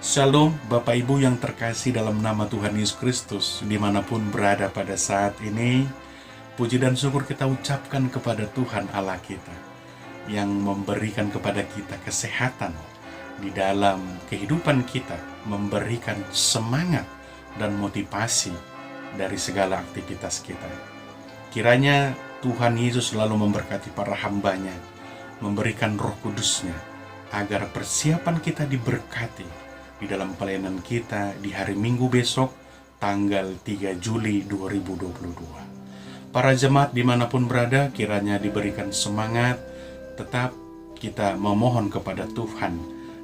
Shalom Bapak Ibu yang terkasih dalam nama Tuhan Yesus Kristus, dimanapun berada pada saat ini. Puji dan syukur kita ucapkan kepada Tuhan Allah kita yang memberikan kepada kita kesehatan di dalam kehidupan kita, memberikan semangat dan motivasi dari segala aktivitas kita. Kiranya Tuhan Yesus selalu memberkati para hambanya, memberikan Roh Kudus-Nya, agar persiapan kita diberkati di dalam pelayanan kita di hari Minggu besok, tanggal 3 Juli 2022. Para jemaat dimanapun berada, kiranya diberikan semangat, tetap kita memohon kepada Tuhan,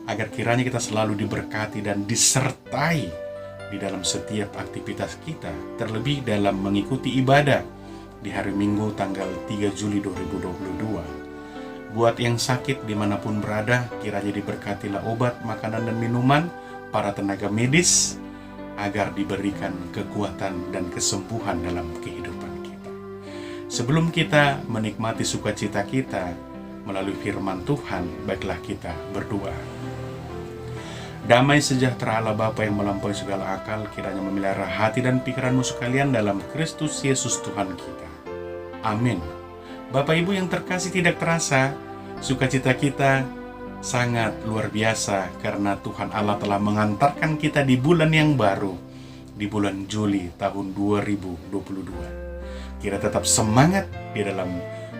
agar kiranya kita selalu diberkati dan disertai di dalam setiap aktivitas kita, terlebih dalam mengikuti ibadah di hari Minggu tanggal 3 Juli 2022. Buat yang sakit dimanapun berada, kiranya diberkatilah obat, makanan, dan minuman para tenaga medis, agar diberikan kekuatan dan kesembuhan dalam kehidupan kita. Sebelum kita menikmati sukacita kita melalui firman Tuhan, baiklah kita berdoa. Damai sejahtera Allah Bapa yang melampaui segala akal, kiranya memelihara hati dan pikiranmu sekalian dalam Kristus Yesus Tuhan kita. Amin. Bapak Ibu yang terkasih, tidak terasa sukacita kita sangat luar biasa karena Tuhan Allah telah mengantarkan kita di bulan yang baru, di bulan Juli tahun 2022. Kita tetap semangat di dalam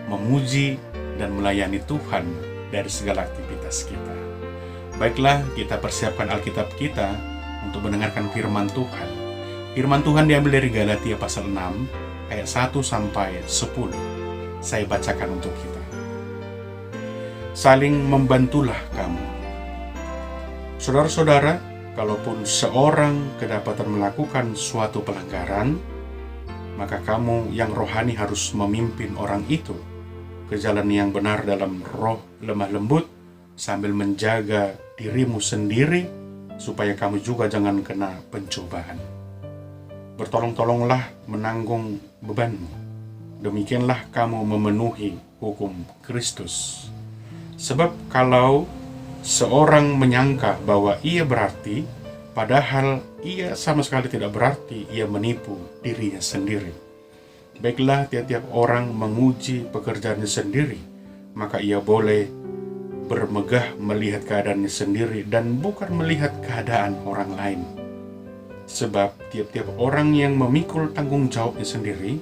memuji dan melayani Tuhan dari segala aktivitas kita. Baiklah, kita persiapkan Alkitab kita untuk mendengarkan firman Tuhan. Firman Tuhan diambil dari Galatia pasal 6 ayat 1 sampai 10. Saya bacakan untuk kita. Saling membantulah kamu. Saudara-saudara, kalaupun seorang kedapatan melakukan suatu pelanggaran, maka kamu yang rohani harus memimpin orang itu ke jalan yang benar dalam roh lemah lembut, sambil menjaga dirimu sendiri, supaya kamu juga jangan kena pencobaan. Bertolong-tolonglah menanggung bebanmu. Demikianlah kamu memenuhi hukum Kristus. Sebab kalau seorang menyangka bahwa ia berarti, padahal ia sama sekali tidak berarti, ia menipu dirinya sendiri. Baiklah, tiap-tiap orang menguji pekerjaannya sendiri, maka ia boleh bermegah melihat keadaannya sendiri dan bukan melihat keadaan orang lain. Sebab tiap-tiap orang yang memikul tanggung jawabnya sendiri,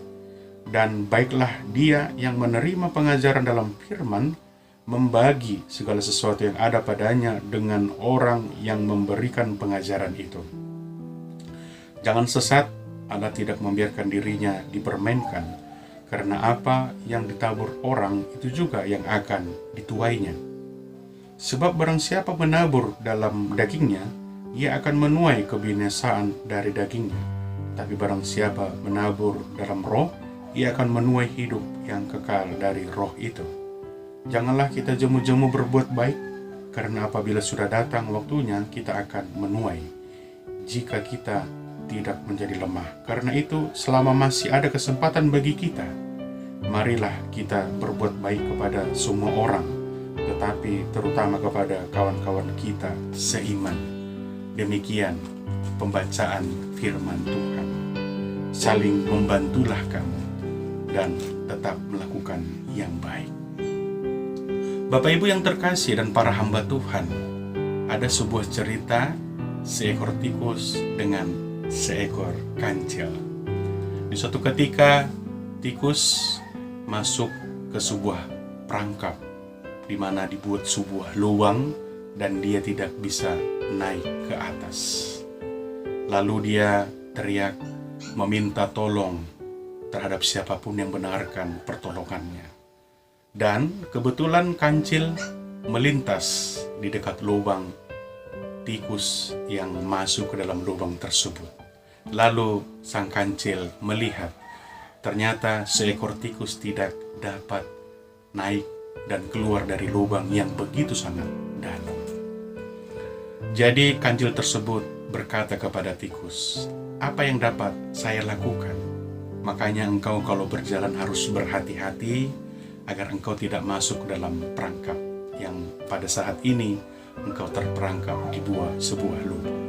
dan baiklah dia yang menerima pengajaran dalam firman, membagi segala sesuatu yang ada padanya dengan orang yang memberikan pengajaran itu. Jangan sesat, Allah tidak membiarkan dirinya dipermainkan, karena apa yang ditabur orang itu juga yang akan dituainya. Sebab barang siapa menabur dalam dagingnya, ia akan menuai kebinasaan dari dagingnya. Tapi barang siapa menabur dalam roh, ia akan menuai hidup yang kekal dari roh itu. Janganlah kita jemu-jemu berbuat baik, karena apabila sudah datang waktunya, kita akan menuai jika kita tidak menjadi lemah. Karena itu, selama masih ada kesempatan bagi kita, marilah kita berbuat baik kepada semua orang, tetapi terutama kepada kawan-kawan kita seiman. Demikian pembacaan firman Tuhan. Saling membantulah kamu dan tetap melakukan yang baik. Bapak Ibu yang terkasih dan para hamba Tuhan, ada sebuah cerita seekor tikus dengan seekor kancil. Di suatu ketika, tikus masuk ke sebuah perangkap di mana dibuat sebuah lubang dan dia tidak bisa naik ke atas. Lalu dia teriak meminta tolong terhadap siapapun yang mendengarkan pertolongannya. Dan kebetulan kancil melintas di dekat lubang tikus yang masuk ke dalam lubang tersebut. Lalu sang kancil melihat ternyata seekor tikus tidak dapat naik dan keluar dari lubang yang begitu sangat dalam. Jadi kancil tersebut berkata kepada tikus, "Apa yang dapat saya lakukan? Makanya engkau kalau berjalan harus berhati-hati, agar engkau tidak masuk dalam perangkap yang pada saat ini engkau terperangkap di sebuah lubang.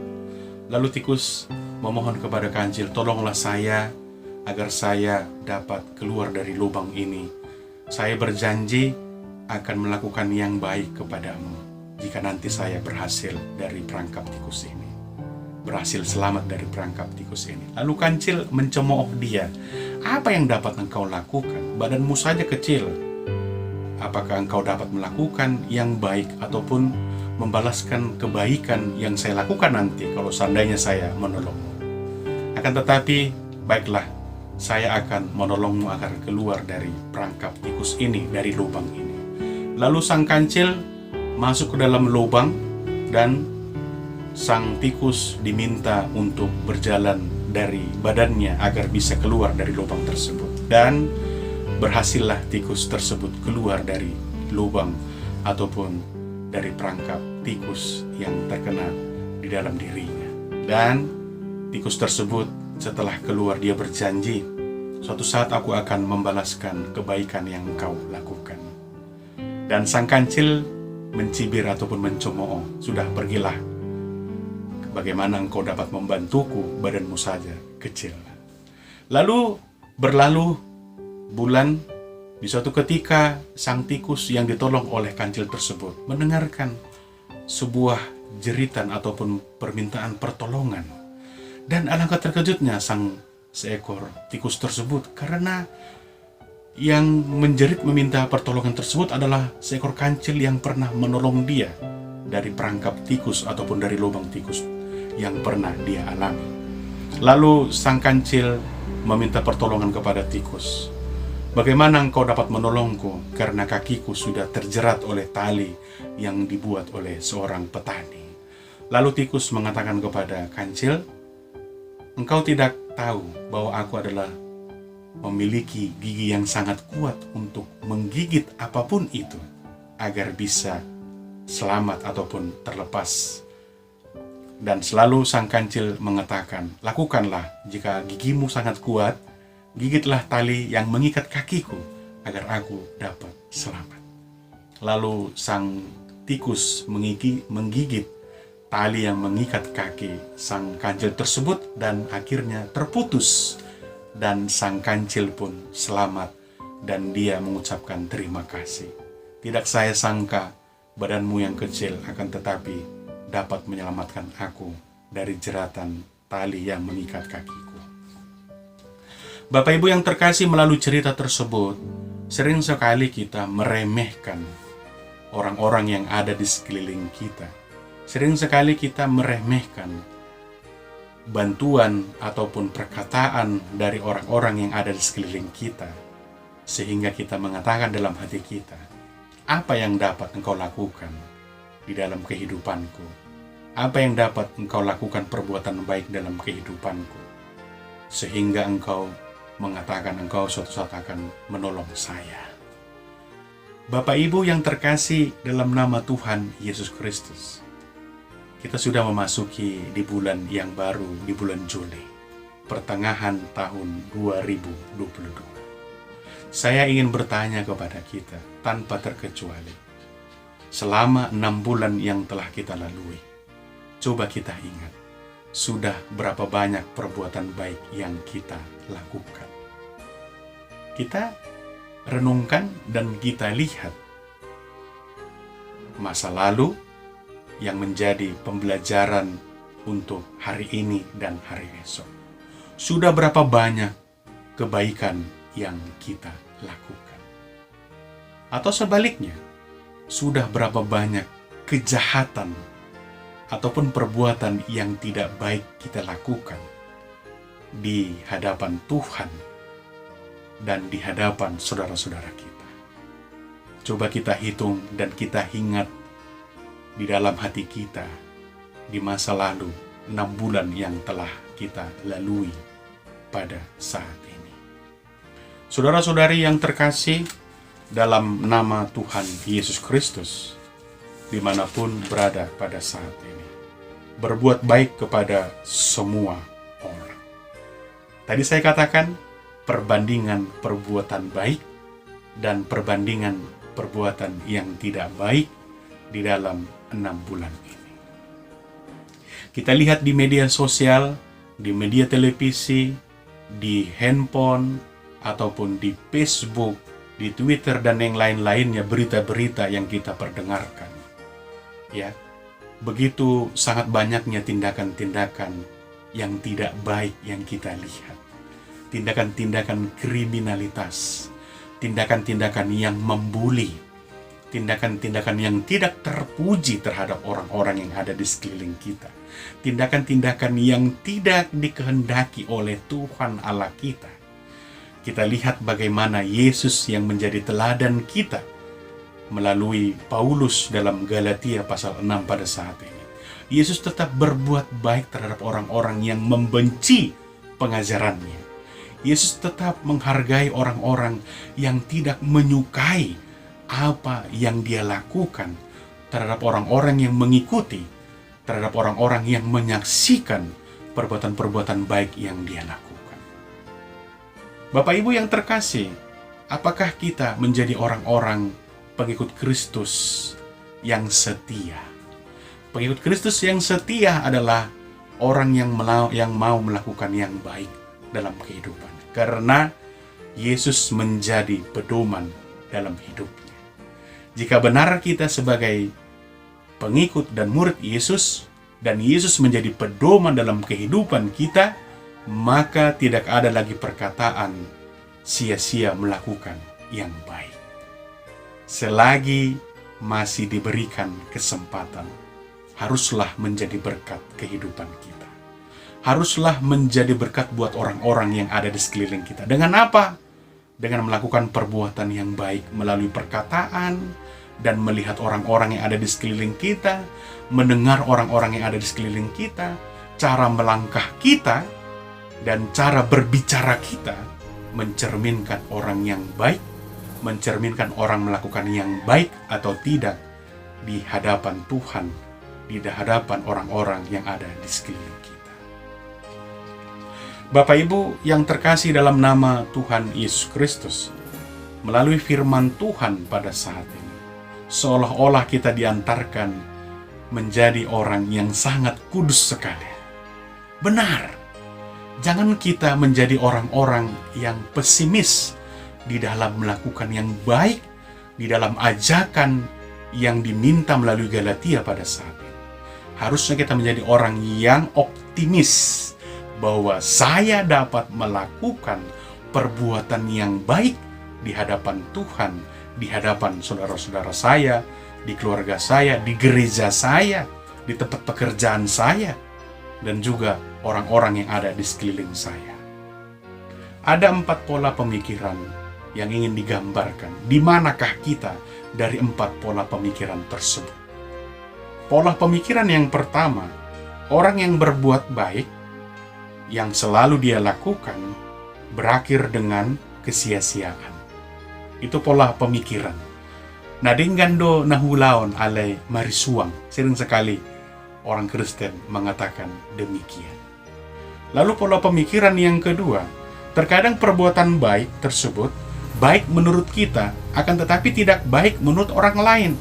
Lalu tikus memohon kepada kancil, tolonglah saya agar saya dapat keluar dari lubang ini. Saya berjanji akan melakukan yang baik kepadamu jika nanti saya berhasil dari perangkap tikus ini. Berhasil selamat dari perangkap tikus ini. Lalu kancil mencemooh dia. Apa yang dapat engkau lakukan? Badanmu saja kecil. Apakah engkau dapat melakukan yang baik ataupun membalaskan kebaikan yang saya lakukan nanti kalau seandainya saya menolongmu? Akan tetapi, baiklah, saya akan menolongmu agar keluar dari perangkap tikus ini, dari lubang ini. Lalu sang kancil masuk ke dalam lubang dan sang tikus diminta untuk berjalan dari badannya agar bisa keluar dari lubang tersebut. Dan berhasillah tikus tersebut keluar dari lubang ataupun dari perangkap tikus yang terkena di dalam dirinya. Dan tikus tersebut setelah keluar dia berjanji, suatu saat aku akan membalaskan kebaikan yang engkau lakukan. Dan sang kancil mencibir ataupun mencemooh, sudah pergilah. Bagaimana engkau dapat membantuku, badanmu saja kecil. Lalu berlalu bulan, di suatu ketika sang tikus yang ditolong oleh kancil tersebut mendengarkan sebuah jeritan ataupun permintaan pertolongan. Dan alangkah terkejutnya sang seekor tikus tersebut karena yang menjerit meminta pertolongan tersebut adalah seekor kancil yang pernah menolong dia dari perangkap tikus ataupun dari lubang tikus yang pernah dia alami. Lalu sang kancil meminta pertolongan kepada tikus. Bagaimana engkau dapat menolongku karena kakiku sudah terjerat oleh tali yang dibuat oleh seorang petani. Lalu tikus mengatakan kepada kancil, engkau tidak tahu bahwa aku adalah memiliki gigi yang sangat kuat untuk menggigit apapun itu agar bisa selamat ataupun terlepas. Dan selalu sang kancil mengatakan, lakukanlah jika gigimu sangat kuat, gigitlah tali yang mengikat kakiku agar aku dapat selamat. Lalu sang tikus menggigit tali yang mengikat kaki sang kancil tersebut dan akhirnya terputus. Dan sang kancil pun selamat dan dia mengucapkan terima kasih. Tidak saya sangka badanmu yang kecil akan tetapi dapat menyelamatkan aku dari jeratan tali yang mengikat kakiku. Bapak Ibu yang terkasih, melalui cerita tersebut, sering sekali kita meremehkan orang-orang yang ada di sekeliling kita. Sering sekali kita meremehkan bantuan ataupun perkataan dari orang-orang yang ada di sekeliling kita. Sehingga kita mengatakan dalam hati kita, apa yang dapat engkau lakukan di dalam kehidupanku? Apa yang dapat engkau lakukan perbuatan baik dalam kehidupanku? Sehingga engkau mengatakan engkau suatu saat akan menolong saya. Bapak Ibu yang terkasih dalam nama Tuhan Yesus Kristus, kita sudah memasuki di bulan yang baru, di bulan Juli, pertengahan tahun 2022. Saya ingin bertanya kepada kita, tanpa terkecuali, selama 6 bulan yang telah kita lalui, coba kita ingat, sudah berapa banyak perbuatan baik yang kita lakukan. Kita renungkan dan kita lihat masa lalu yang menjadi pembelajaran untuk hari ini dan hari esok. Sudah berapa banyak kebaikan yang kita lakukan? Atau sebaliknya, sudah berapa banyak kejahatan ataupun perbuatan yang tidak baik kita lakukan di hadapan Tuhan dan di hadapan saudara-saudara kita? Coba kita hitung dan kita ingat di dalam hati kita di masa lalu 6 bulan yang telah kita lalui pada saat ini. Saudara-saudari yang terkasih dalam nama Tuhan Yesus Kristus, dimanapun berada pada saat ini, berbuat baik kepada semua orang. Tadi saya katakan perbandingan perbuatan baik dan perbandingan perbuatan yang tidak baik di dalam 6 bulan ini. Kita lihat di media sosial, di media televisi, di handphone, ataupun di Facebook, di Twitter, dan yang lain-lainnya, berita-berita yang kita perdengarkan. Ya, begitu sangat banyaknya tindakan-tindakan yang tidak baik yang kita lihat. Tindakan-tindakan kriminalitas, tindakan-tindakan yang membuli, tindakan-tindakan yang tidak terpuji terhadap orang-orang yang ada di sekeliling kita. Tindakan-tindakan yang tidak dikehendaki oleh Tuhan Allah kita. Kita lihat bagaimana Yesus yang menjadi teladan kita melalui Paulus dalam Galatia pasal 6 pada saat ini. Yesus tetap berbuat baik terhadap orang-orang yang membenci pengajarannya. Yesus tetap menghargai orang-orang yang tidak menyukai apa yang dia lakukan terhadap orang-orang yang mengikuti, terhadap orang-orang yang menyaksikan perbuatan-perbuatan baik yang dia lakukan. Bapak Ibu yang terkasih, apakah kita menjadi orang-orang pengikut Kristus yang setia? Pengikut Kristus yang setia adalah orang yang mau melakukan yang baik dalam kehidupan, karena Yesus menjadi pedoman dalam hidupnya. Jika benar kita sebagai pengikut dan murid Yesus, dan Yesus menjadi pedoman dalam kehidupan kita, maka tidak ada lagi perkataan sia-sia melakukan yang baik. Selagi masih diberikan kesempatan, haruslah menjadi berkat kehidupan kita. Haruslah menjadi berkat buat orang-orang yang ada di sekeliling kita. Dengan apa? Dengan melakukan perbuatan yang baik melalui perkataan, dan melihat orang-orang yang ada di sekeliling kita, mendengar orang-orang yang ada di sekeliling kita, cara melangkah kita, dan cara berbicara kita mencerminkan orang yang baik, mencerminkan orang melakukan yang baik atau tidak di hadapan Tuhan, di hadapan orang-orang yang ada di sekeliling kita. Bapak Ibu yang terkasih dalam nama Tuhan Yesus Kristus, melalui firman Tuhan pada saat ini, seolah-olah kita diantarkan menjadi orang yang sangat kudus sekali. Benar, jangan kita menjadi orang-orang yang pesimis di dalam melakukan yang baik, di dalam ajakan yang diminta melalui Galatia pada saat ini. Harusnya kita menjadi orang yang optimis, bahwa saya dapat melakukan perbuatan yang baik di hadapan Tuhan, di hadapan saudara-saudara saya, di keluarga saya, di gereja saya, di tempat pekerjaan saya, dan juga orang-orang yang ada di sekeliling saya. Ada 4 pola pemikiran yang ingin digambarkan. Di manakah kita dari 4 pola pemikiran tersebut? Pola pemikiran yang pertama, orang yang berbuat baik, yang selalu dia lakukan berakhir dengan kesia-siaan. Itu pola pemikiran. Nadinggando nahulaon alay marisuang. Sering sekali orang Kristen mengatakan demikian. Lalu pola pemikiran yang kedua, terkadang perbuatan baik tersebut baik menurut kita, akan tetapi tidak baik menurut orang lain.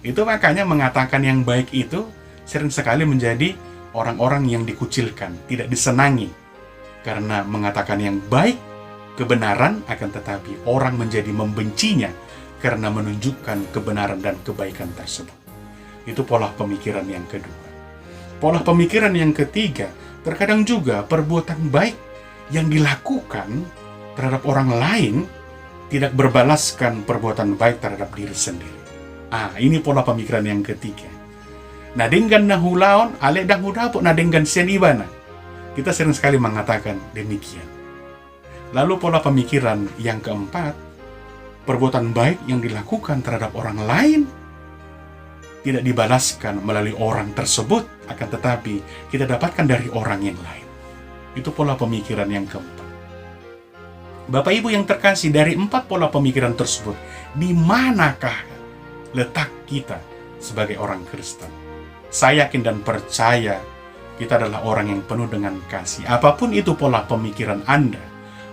Itu makanya mengatakan yang baik itu sering sekali menjadi orang-orang yang dikucilkan, tidak disenangi. Karena mengatakan yang baik, kebenaran, akan tetapi orang menjadi membencinya karena menunjukkan kebenaran dan kebaikan tersebut. Itu pola pemikiran yang kedua. Pola pemikiran yang ketiga, terkadang juga perbuatan baik yang dilakukan terhadap orang lain tidak berbalaskan perbuatan baik terhadap diri sendiri. Ini pola pemikiran yang ketiga. Nadenggan nahulaon, ale dang hudapok nadenggan sian ibana. Kita sering sekali mengatakan demikian. Lalu pola pemikiran yang keempat, perbuatan baik yang dilakukan terhadap orang lain tidak dibalaskan melalui orang tersebut, akan tetapi kita dapatkan dari orang yang lain. Itu pola pemikiran yang keempat. Bapak Ibu yang terkasih, dari 4 pola pemikiran tersebut, di manakah letak kita sebagai orang Kristen? Saya yakin dan percaya kita adalah orang yang penuh dengan kasih. Apapun itu pola pemikiran Anda,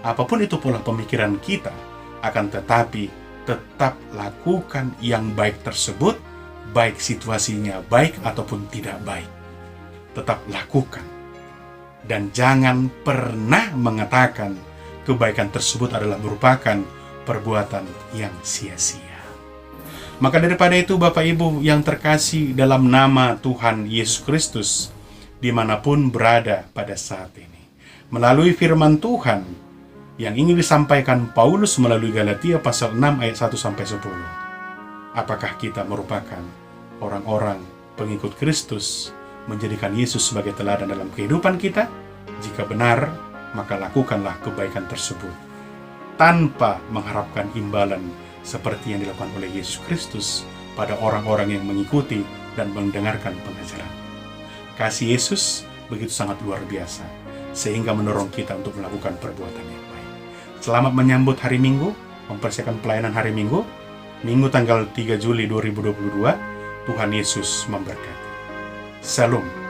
apapun itu pola pemikiran kita, akan tetapi tetap lakukan yang baik tersebut baik situasinya baik ataupun tidak baik. Tetap lakukan. Dan jangan pernah mengatakan kebaikan tersebut adalah merupakan perbuatan yang sia-sia. Maka daripada itu, Bapak Ibu yang terkasih dalam nama Tuhan Yesus Kristus, dimanapun berada pada saat ini, melalui firman Tuhan yang ingin disampaikan Paulus melalui Galatia pasal 6 ayat 1-10, apakah kita merupakan orang-orang pengikut Kristus, menjadikan Yesus sebagai teladan dalam kehidupan kita? Jika benar, maka lakukanlah kebaikan tersebut tanpa mengharapkan imbalan seperti yang dilakukan oleh Yesus Kristus pada orang-orang yang mengikuti dan mendengarkan pengajaran. Kasih Yesus begitu sangat luar biasa, sehingga mendorong kita untuk melakukan perbuatan yang baik. Selamat menyambut hari Minggu, mempersiapkan pelayanan hari Minggu, Minggu tanggal 3 Juli 2022. Tuhan Yesus memberkati. Salam.